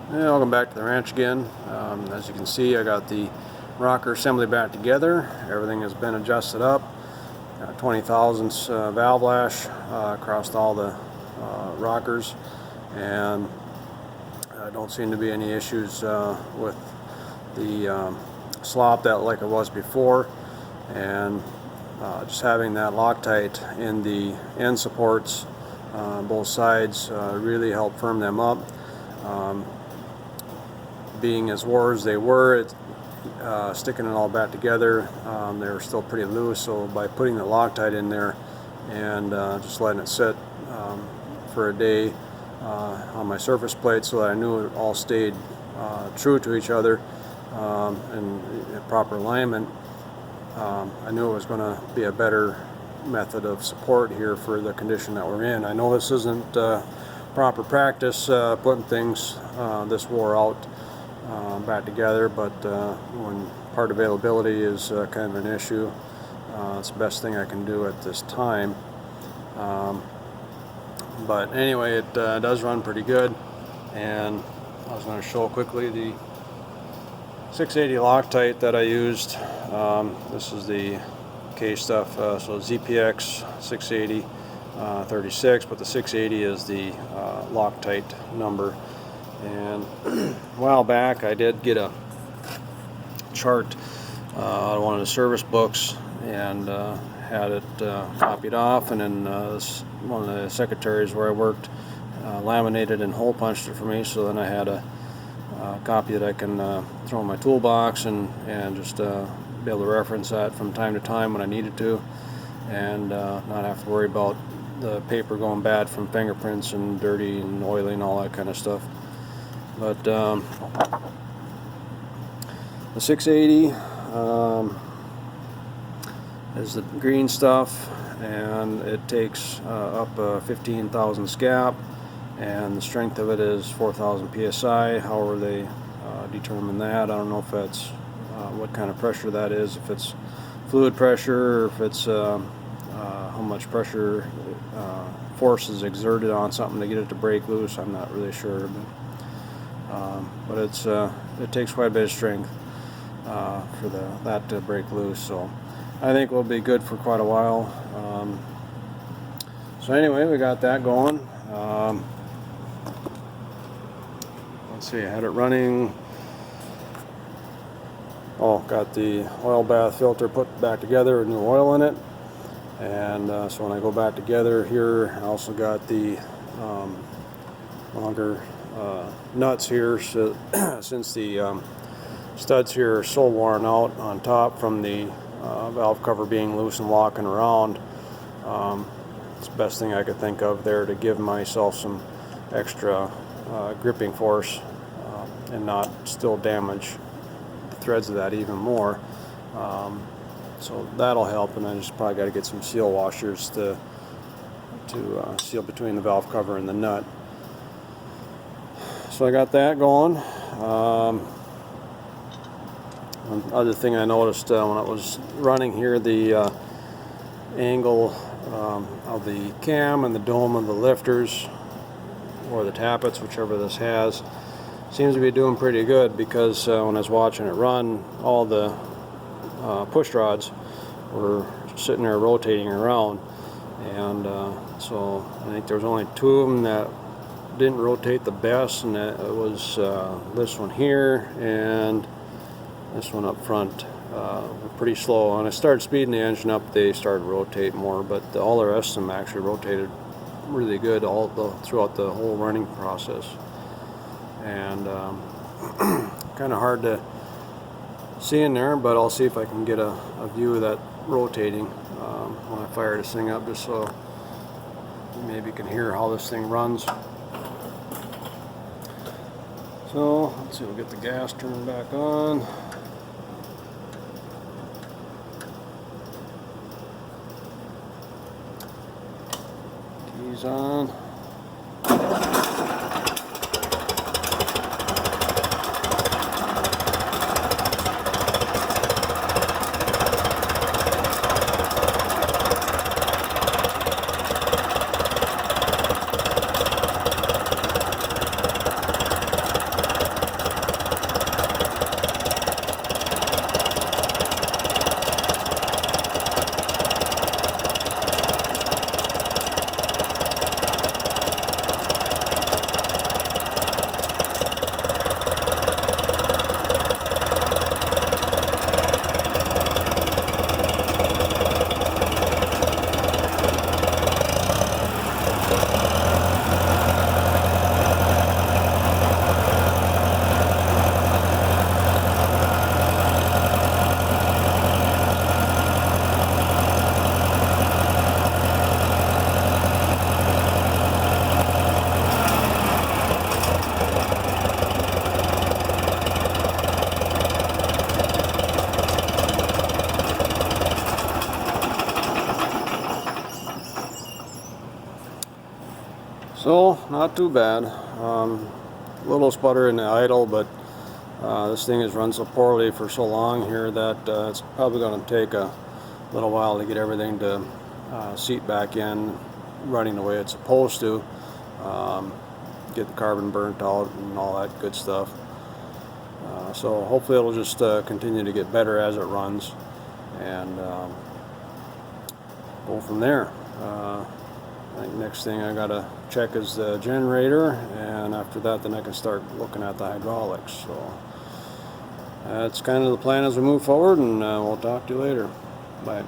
And welcome back to the ranch again. As you can see, I got the rocker assembly back together. Everything has been adjusted up. Got 20 thousandths valve lash across all the rockers, and don't seem to be any issues with the slop that like it was before. And just having that Loctite in the end supports on both sides really helped firm them up. Being as wore as they were, sticking it all back together, they were still pretty loose. So by putting the Loctite in there and just letting it sit for a day on my surface plate, so that I knew it all stayed true to each other in proper alignment, I knew it was going to be a better method of support here for the condition that we're in. I know this isn't proper practice putting things this wore out back together, but when part availability is kind of an issue, it's the best thing I can do at this time. But anyway, it does run pretty good, and I was going to show quickly the 680 Loctite that I used. This is the K stuff, so ZPX 680 36, but the 680 is the Loctite number. And a while back I did get a chart out of one of the service books and had it copied off, and then one of the secretaries where I worked laminated and hole punched it for me, so then I had a copy that I can throw in my toolbox and just be able to reference that from time to time when I needed to, and not have to worry about the paper going bad from fingerprints and dirty and oily and all that kind of stuff. But the 680 is the green stuff, and it takes up a 15,000 gap, and the strength of it is 4,000 psi. However they determine that, I don't know if that's what kind of pressure that is, if it's fluid pressure or if it's how much pressure force is exerted on something to get it to break loose. I'm not really sure, but it takes quite a bit of strength for that to break loose. So I think we'll be good for quite a while. So anyway, we got that going. Let's see, I had it running. Oh, got the oil bath filter put back together with new oil in it. And so when I go back together here, I also got the longer nuts here, so since the studs here are so worn out on top from the valve cover being loose and locking around. It's the best thing I could think of there to give myself some extra gripping force and not still damage the threads of that even more. So that'll help, and I just probably got to get some seal washers to seal between the valve cover and the nut. So I got that going. Other thing I noticed when I was running here, the angle of the cam and the dome of the lifters, or the tappets, whichever this has, seems to be doing pretty good, because when I was watching it run, all the push rods were sitting there rotating around, and so I think there was only two of them that didn't rotate the best, and it was this one here and this one up front. Were pretty slow. When I started speeding the engine up, they started to rotate more, but all the rest of them actually rotated really good throughout the whole running process. And kind of hard to see in there, but I'll see if I can get a view of that rotating when I fire this thing up, just so you maybe can hear how this thing runs. So let's see, we'll get the gas turned back on. Keys on. So, not too bad. Little sputter in the idle, but this thing has run so poorly for so long here that it's probably going to take a little while to get everything to seat back in, running the way it's supposed to, get the carbon burnt out and all that good stuff. So hopefully it'll just continue to get better as it runs, and go from there. I think next thing I gotta check is the generator, and after that then I can start looking at the hydraulics. So that's kind of the plan as we move forward, and we'll talk to you later. Bye.